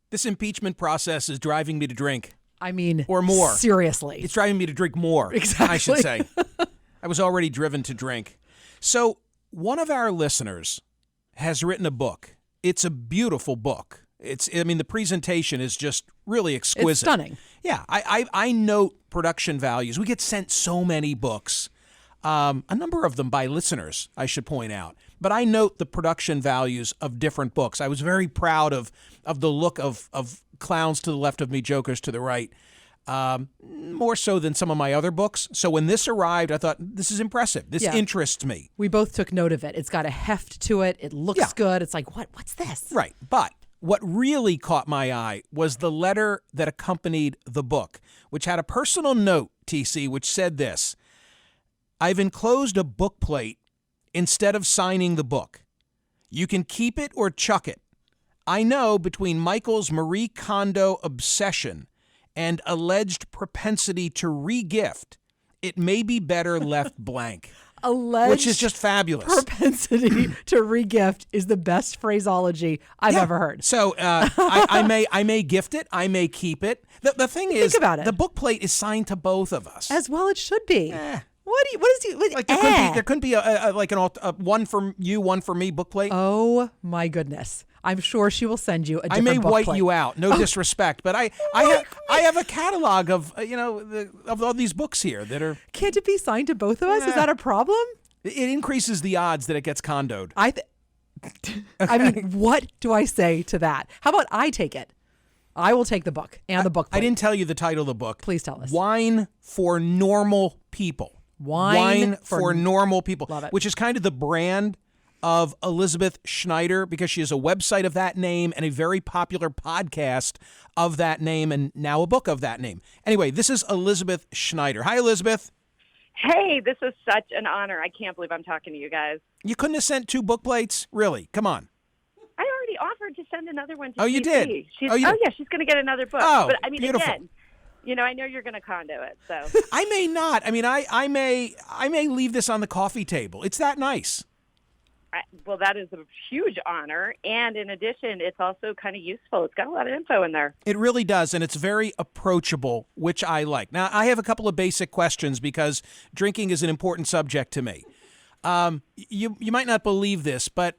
This impeachment process is driving me to drink. I mean, or more. Seriously. It's driving me to drink more, exactly. I should say. I was already driven to drink. So one of our listeners has written a book. It's a beautiful book. The presentation is just really exquisite. It's stunning. Yeah, I note production values. We get sent so many books, a number of them by listeners, I should point out. But I note the production values of different books. I was very proud of the look of Clowns to the left of me, Jokers to the right, more so than some of my other books. So when this arrived, I thought, this is impressive. This interests me. We both took note of it. It's got a heft to it. It looks good. It's like, what's this? Right. But what really caught my eye was the letter that accompanied the book, which had a personal note, TC, which said this: I've enclosed a book plate instead of signing the book. You can keep it or chuck it. I know between Michael's Marie Kondo obsession and alleged propensity to re-gift, it may be better left blank. Alleged which is just fabulous. Propensity to re-gift is the best phraseology I've ever heard. So I may gift it. I may keep it. The thing is, think about it. The book plate is signed to both of us. As well it should be. There couldn't be a one for you, one for me book plate. Oh my goodness! I'm sure she will send you a different book plate. I may white you out. No disrespect, but I have a catalog of of all these books here that are. Can't it be signed to both of us? Is that a problem? It increases the odds that it gets condoed. I mean, what do I say to that? How about I take it? I will take the book and the book plate. I didn't tell you the title of the book. Please tell us. Wine for Normal People. Wine for Normal People. Love it. Which is kind of the brand of Elizabeth Schneider, because she has a website of that name and a very popular podcast of that name, and now a book of that name. Anyway, this is Elizabeth Schneider. Hi, Elizabeth. Hey, this is such an honor. I can't believe I'm talking to you guys. You couldn't have sent 2 book plates? Really? Come on. I already offered to send another one to Oh, you TC. did? Yeah, she's going to get another book. Oh, but I mean, beautiful. Again, I know you're going to condo it, so. I may not. I mean, I may leave this on the coffee table. It's that nice. Well, that is a huge honor, and in addition, it's also kind of useful. It's got a lot of info in there. It really does, and it's very approachable, which I like. Now, I have a couple of basic questions because drinking is an important subject to me. You might not believe this, but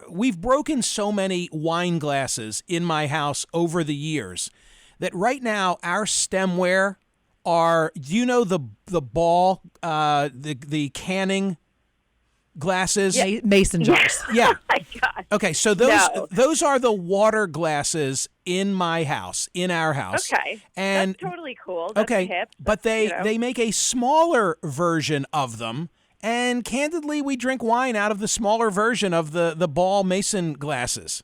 we've broken so many wine glasses in my house over the years that right now our stemware are, do you know the ball, the canning glasses? Yeah, mason jars. Yeah. Oh my God. Okay, so those are the water glasses in my house, in our house. Okay, and that's totally cool. That's hip. But they make a smaller version of them, and candidly, we drink wine out of the smaller version of the ball mason glasses.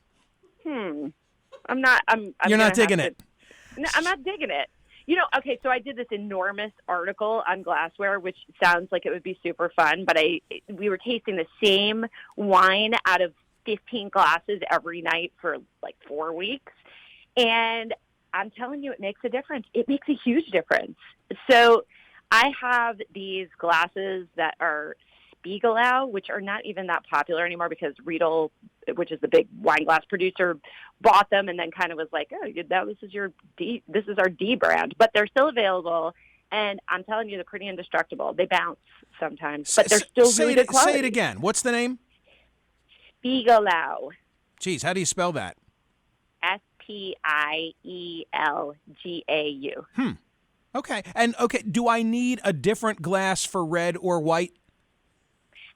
You're not digging it. No, I'm not digging it. Okay, so I did this enormous article on glassware, which sounds like it would be super fun, but we were tasting the same wine out of 15 glasses every night for like 4 weeks. And I'm telling you, it makes a difference. It makes a huge difference. So I have these glasses that are Spiegelau, which are not even that popular anymore because Riedel, which is the big wine glass producer, bought them and then kind of was like, oh, this is our D brand. But they're still available, and I'm telling you, they're pretty indestructible. They bounce sometimes, but they're still really good quality. Say it again. What's the name? Spiegelau. Geez, how do you spell that? Spielgau. Okay. And do I need a different glass for red or white?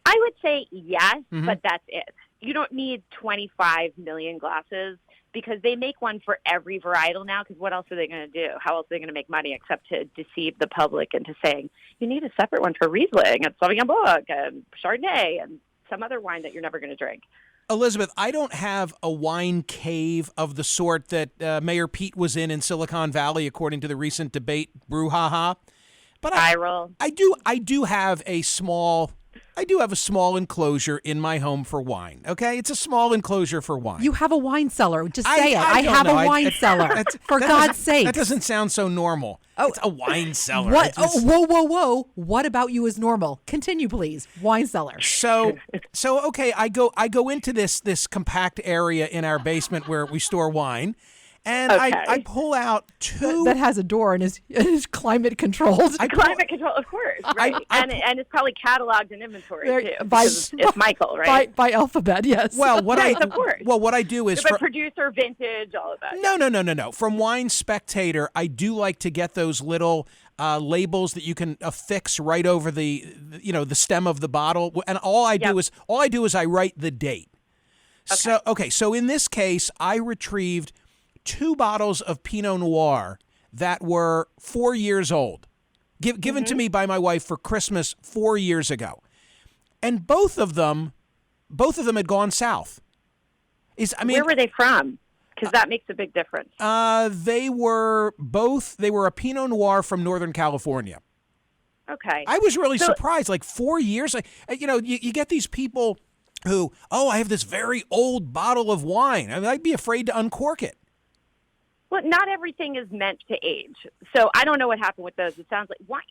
I would say yes, but that's it. You don't need 25 million glasses because they make one for every varietal now, because what else are they going to do? How else are they going to make money except to deceive the public into saying, you need a separate one for Riesling and Sauvignon Blanc and Chardonnay and some other wine that you're never going to drink. Elizabeth, I don't have a wine cave of the sort that Mayor Pete was in Silicon Valley, according to the recent debate brouhaha. But I do have a small enclosure in my home for wine. Okay, it's a small enclosure for wine. You have a wine cellar. Just say it. I have a wine cellar. For God's sake. That doesn't sound so normal. Oh, it's a wine cellar. What? Whoa! What about you is normal? Continue, please. Wine cellar. So okay. I go into this compact area in our basement where we store wine, And Okay. I pull out two. That has a door and is climate controlled. Climate control, of course, right? And it's probably cataloged in inventory too. Because it's Michael, right? By alphabet, yes. Well, of course. what I do is But producer, vintage, all of that. No. From Wine Spectator, I do like to get those little labels that you can affix right over the stem of the bottle, and all I do is I write the date. Okay. So in this case, I retrieved 2 bottles of Pinot Noir that were 4 years old, given to me by my wife for Christmas 4 years ago, and both of them had gone south. Where were they from? Because that makes a big difference. They were a Pinot Noir from Northern California. Okay. I was really surprised. Like 4 years, you get these people who, I have this very old bottle of wine. I'd be afraid to uncork it. Well, not everything is meant to age. So I don't know what happened with those. It sounds like wine.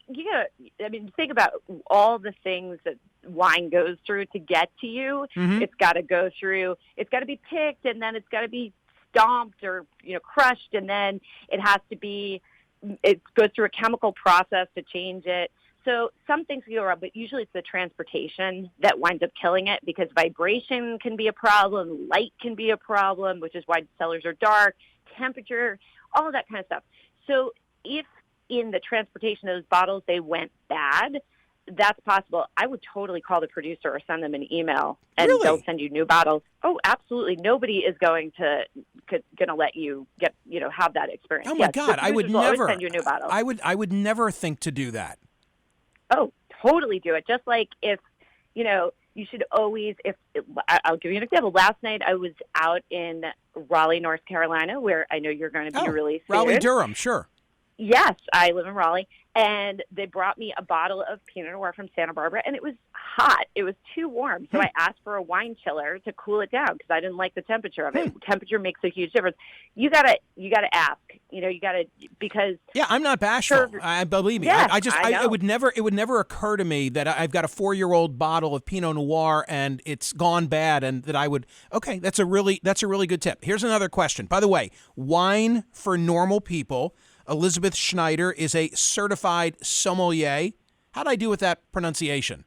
Think about all the things that wine goes through to get to you. Mm-hmm. It's got to go through. It's got to be picked, and then it's got to be stomped or crushed, and then it goes through a chemical process to change it. So some things can go wrong, but usually it's the transportation that winds up killing it, because vibration can be a problem, light can be a problem, which is why cellars are dark, temperature, all of that kind of stuff. So if in the transportation of those bottles they went bad, that's possible. I would totally call the producer or send them an email, and they'll send you new bottles. Oh, absolutely. Nobody is going to let you have that experience. Oh my God, I would never send you new bottles. I would never think to do that. Oh, totally do it. Just like if, you should always, I'll give you an example. Last night I was out in Raleigh, North Carolina, where I know you're going to be really soon. Raleigh, Durham, sure. Yes, I live in Raleigh, and they brought me a bottle of Pinot Noir from Santa Barbara, and it was hot. It was too warm, so I asked for a wine chiller to cool it down because I didn't like the temperature of it. Temperature makes a huge difference. You gotta ask. Because I'm not bashful. I believe me. Yes, it would never occur to me that I've got a 4-year-old bottle of Pinot Noir and it's gone bad, and that I would. Okay, that's a really good tip. Here's another question. By the way, wine for normal people. Elizabeth Schneider is a certified sommelier. How'd I do with that pronunciation?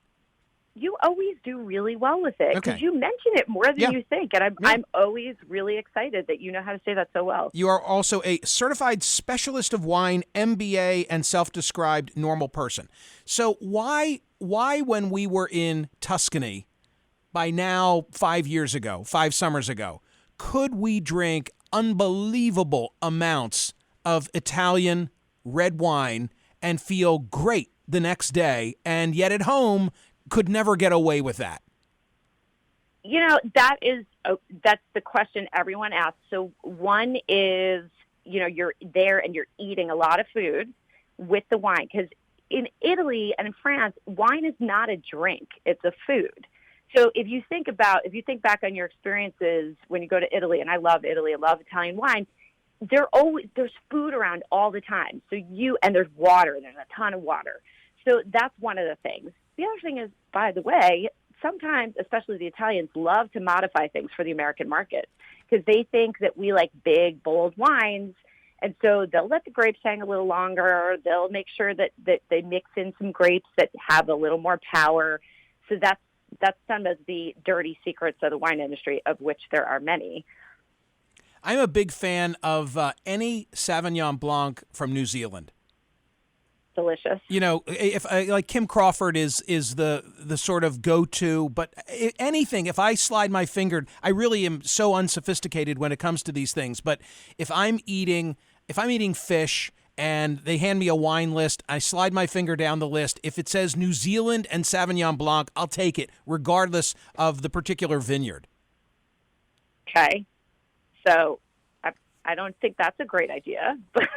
You always do really well with it, because Okay. you mention it more than you think, and I'm always really excited that you know how to say that so well. You are also a certified specialist of wine, MBA, and self-described normal person. So why when we were in Tuscany, by now 5 summers ago, could we drink unbelievable amounts of Italian red wine and feel great the next day, and yet at home could never get away with that? That's the question everyone asks. So one is, you're there and you're eating a lot of food with the wine, because in Italy and in France, wine is not a drink, it's a food. So if you think back on your experiences when you go to Italy, and I love Italy, I love Italian wine, there's food around all the time. So and there's water, there's a ton of water. So that's one of the things. The other thing is, by the way, sometimes, especially the Italians, love to modify things for the American market, because they think that we like big, bold wines. And so they'll let the grapes hang a little longer. They'll make sure that they mix in some grapes that have a little more power. So that's some of the dirty secrets of the wine industry, of which there are many. I'm a big fan of any Sauvignon Blanc from New Zealand. Delicious. If like Kim Crawford is the sort of go-to, but anything, if I slide my finger, I really am so unsophisticated when it comes to these things. But if I'm eating fish and they hand me a wine list, I slide my finger down the list. If it says New Zealand and Sauvignon Blanc, I'll take it, regardless of the particular vineyard. Okay. So I don't think that's a great idea. But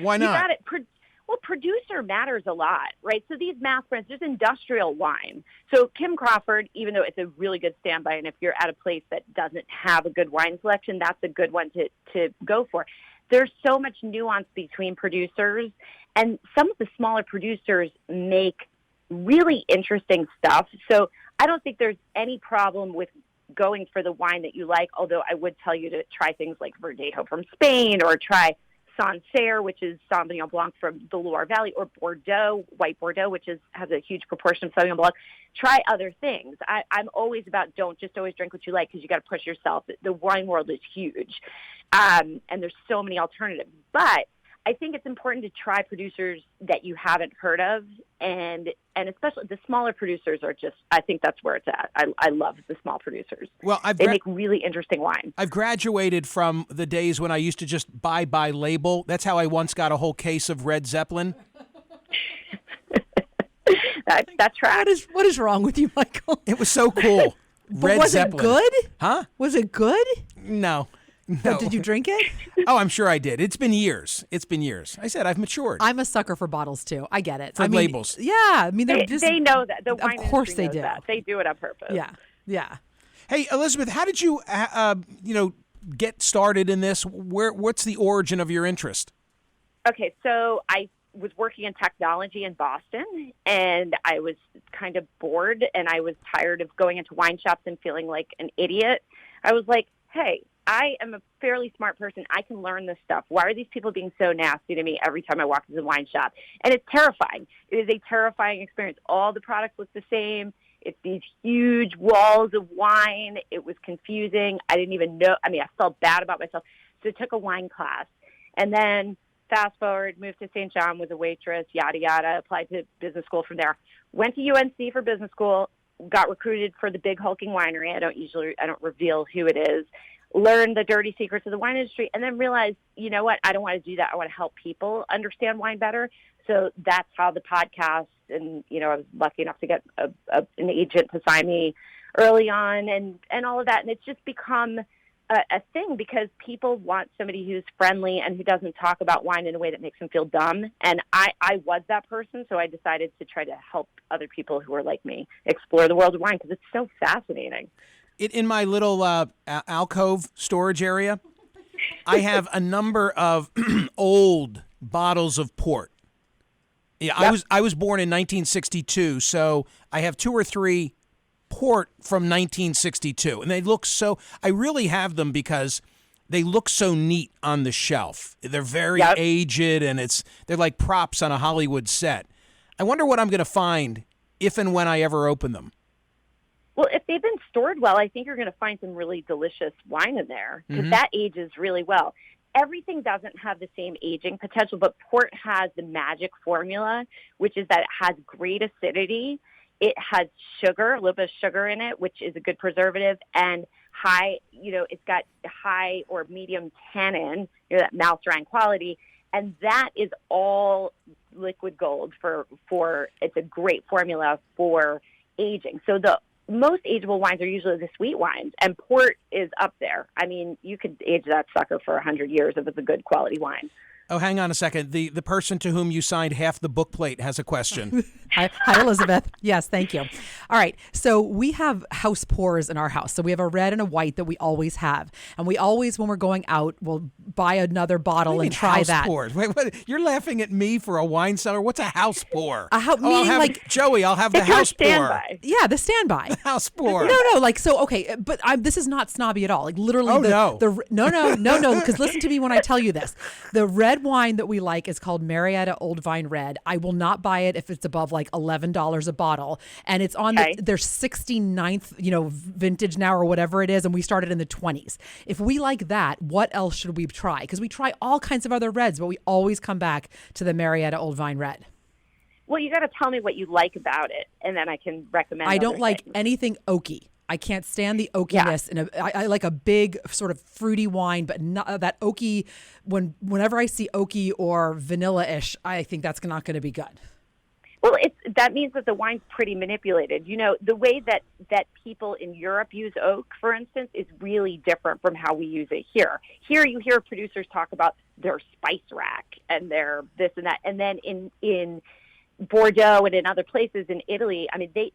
why not? You got it. Well, producer matters a lot, right? So these mass brands, there's industrial wine. So Kim Crawford, even though it's a really good standby, and if you're at a place that doesn't have a good wine selection, that's a good one to go for. There's so much nuance between producers, and some of the smaller producers make really interesting stuff. So I don't think there's any problem with going for the wine that you like, although I would tell you to try things like Verdejo from Spain, or try Sancerre, which is Sauvignon Blanc from the Loire Valley, or Bordeaux, white Bordeaux, which has a huge proportion of Sauvignon Blanc. Try other things. I'm always about don't just always drink what you like, because you got to push yourself. The wine world is huge, and there's so many alternatives. But I think it's important to try producers that you haven't heard of, and especially the smaller producers are just, I think that's where it's at. I love the small producers. Well, they make really interesting wine. I've graduated from the days when I used to just buy by label. That's how I once got a whole case of Red Zeppelin. That's right. What is wrong with you, Michael? It was so cool. Red was Zeppelin. it good? Huh? Was it good? No. Did you drink it? Oh, I'm sure I did. It's been years. I said I've matured. I'm a sucker for bottles too. I get it. For labels. Yeah, I mean they know that. The wine of course industry they do. That. They do it on purpose. Yeah. Hey, Elizabeth, how did you get started in this? What's the origin of your interest? Okay, so I was working in technology in Boston, and I was kind of bored, and I was tired of going into wine shops and feeling like an idiot. I was like, hey, I am a fairly smart person. I can learn this stuff. Why are these people being so nasty to me every time I walk into the wine shop? And it's terrifying. It is a terrifying experience. All the products look the same. It's these huge walls of wine. It was confusing. I didn't even know. I felt bad about myself. So I took a wine class. And then fast forward, moved to St. John, was a waitress, yada, yada, applied to business school from there. Went to UNC for business school, got recruited for the big hulking winery. I don't reveal who it is. Learned the dirty secrets of the wine industry, and then realized, you know what, I don't want to do that. I want to help people understand wine better. So that's how the podcast, and, I was lucky enough to get an agent to sign me early on, and all of that. And it's just become a thing, because people want somebody who's friendly and who doesn't talk about wine in a way that makes them feel dumb. And I was that person, so I decided to try to help other people who are like me explore the world of wine, because it's so fascinating. In my little alcove storage area, I have a number of old bottles of port. Yeah, yep. I was born in 1962, so I have 2 or 3 port from 1962, and they look so. I really have them because they look so neat on the shelf. They're very aged, and they're like props on a Hollywood set. I wonder what I'm going to find if and when I ever open them. Well, if they've been stored well, I think you're going to find some really delicious wine in there, because that ages really well. Everything doesn't have the same aging potential, but port has the magic formula, which is that it has great acidity. It has sugar, a little bit of sugar in it, which is a good preservative, and high, it's got high or medium tannin, that Malsaran quality, and that is all liquid gold for it's a great formula for aging. So the most ageable wines are usually the sweet wines, and port is up there. I mean, you could age that sucker for 100 years if it's a good quality wine. Oh, hang on a second. The person to whom you signed half the book plate has a question. Hi, Elizabeth. Yes, thank you. All right. So we have house pours in our house. So we have a red and a white that we always have. And we always, when we're going out, we'll buy another bottle and try house that. Pours? Wait, you're laughing at me for a wine cellar? What's a house pour? Joey, I'll have the house pour. Yeah, the standby. The house pour. No. But this is not snobby at all. Like literally. No, because listen to me when I tell you this. The red wine that we like is called Marietta Old Vine Red. I will not buy it if it's above like $11 a bottle, and it's on their 69th vintage now or whatever it is, and we started in the 20s. If we like that, what else should we try? Because we try all kinds of other reds, but we always come back to the Marietta Old Vine Red. Well, you got to tell me what you like about it, and then I can recommend. I don't like anything oaky. I can't stand the oakiness. Yeah. I like a big sort of fruity wine, but not that oaky. Whenever I see oaky or vanilla-ish, I think that's not going to be good. Well, that means that the wine's pretty manipulated. The way that people in Europe use oak, for instance, is really different from how we use it here. Here you hear producers talk about their spice rack and their this and that. And then in Bordeaux and in other places in Italy, I mean, they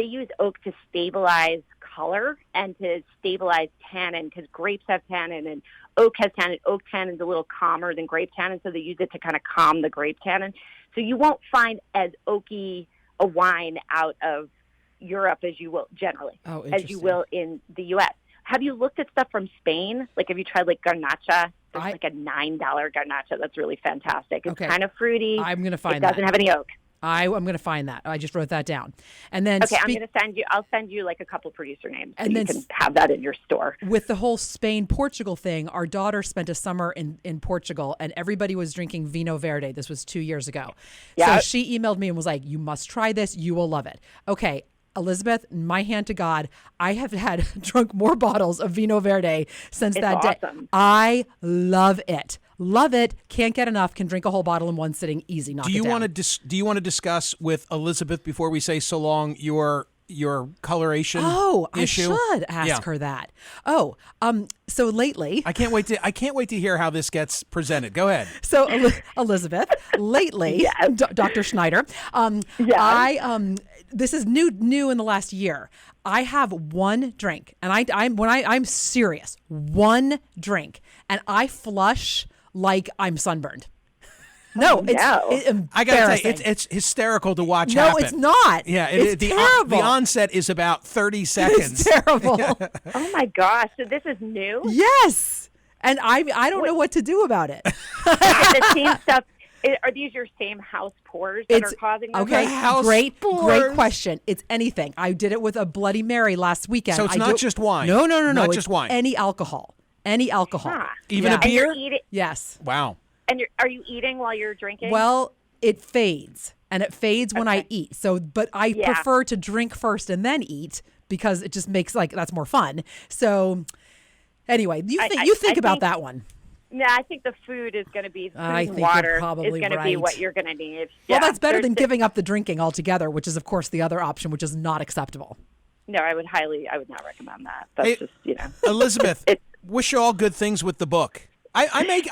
use oak to stabilize color and to stabilize tannin, because grapes have tannin and oak has tannin. Oak tannin's a little calmer than grape tannin, so they use it to kind of calm the grape tannin. So you won't find as oaky a wine out of Europe as you will generally, Oh, as you will in the U.S. Have you looked at stuff from Spain? Like, have you tried like garnacha? There's like a $9 garnacha that's really fantastic. It's kind of fruity. I'm going to find that. It doesn't have any oak. I'm going to find that. I just wrote that down. And then I'm going to send you. I'll send you like a couple producer names, and so then you can have that in your store. With the whole Spain-Portugal thing, our daughter spent a summer in Portugal, and everybody was drinking Vino Verde. This was 2 years ago. Yeah. So she emailed me and was like, "You must try this. You will love it." Okay. Elizabeth, my hand to God, I have drunk more bottles of Vino Verde since that day. Awesome. I love it. Love it. Can't get enough. Can drink a whole bottle in one sitting. Easy. Knock it down. Do you want to discuss with Elizabeth before we say so long your coloration issue? I should ask her that. So lately, I can't wait to hear how this gets presented. Go ahead. So Elizabeth, lately, Yes. Dr. Schneider, this is new in the last year. I have one drink, and I'm serious. One drink, and I flush like I'm sunburned. No, it's embarrassing. I gotta say, it's hysterical to watch No, happen. it's not. Yeah, it's terrible. The onset is about 30 seconds. It's terrible. Oh my gosh! So this is new. Yes, and I don't know what to do about it. The same stuff. Are these your same house pours that are causing them? Okay, great question. It's anything. I did it with a Bloody Mary last weekend. So it's not just wine. No. Not It's just wine. Any alcohol. Huh. Even a beer? Yes. Wow. And are you eating while you're drinking? Well, it fades, and it fades when I eat. So, but I prefer to drink first and then eat because it just makes that's more fun. So, anyway, you think about that one. No, I think the food is going to be food I and think water you're probably is going to be right. what you're going to need. Well, that's better than giving up the drinking altogether, which is, of course, the other option, which is not acceptable. No, I would not recommend that. That's Elizabeth, wish you all good things with the book. I may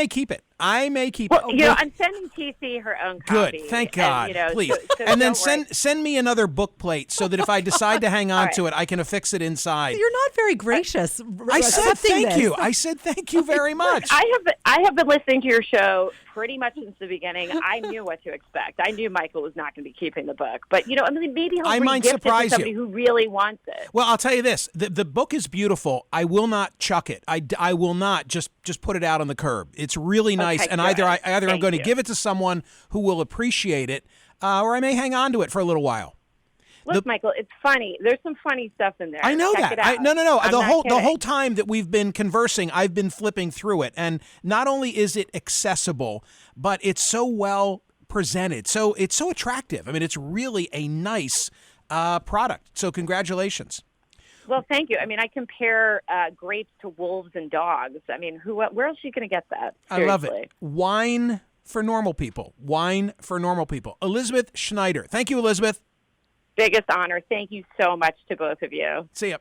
keep it. I may keep it. I'm sending TC her own copy. Good, thank God. And, please. So and then send me another book plate so that if I decide to hang on to it, I can affix it inside. You're not very gracious. I said thank you. I said thank you very much. I have been listening to your show pretty much since the beginning. I knew what to expect. I knew Michael was not going to be keeping the book, but maybe he'll might re-gift it surprise to somebody who really wants it. Well, I'll tell you this: the book is beautiful. I will not chuck it. I will not just put it out on the curb. It's really nice, and either I'm going to give it to someone who will appreciate it, or I may hang on to it for a little while. Look, Michael, it's funny. There's some funny stuff in there. I know Check that. it out. No. I'm The whole time that we've been conversing, I've been flipping through it, and not only is it accessible, but it's so well presented. So it's so attractive. I mean, it's really a nice product. So congratulations. Well, thank you. I mean, I compare grapes to wolves and dogs. I mean, where else are you going to get that? Seriously. I love it. Wine for normal people. Wine for normal people. Elizabeth Schneider. Thank you, Elizabeth. Biggest honor. Thank you so much to both of you. See ya.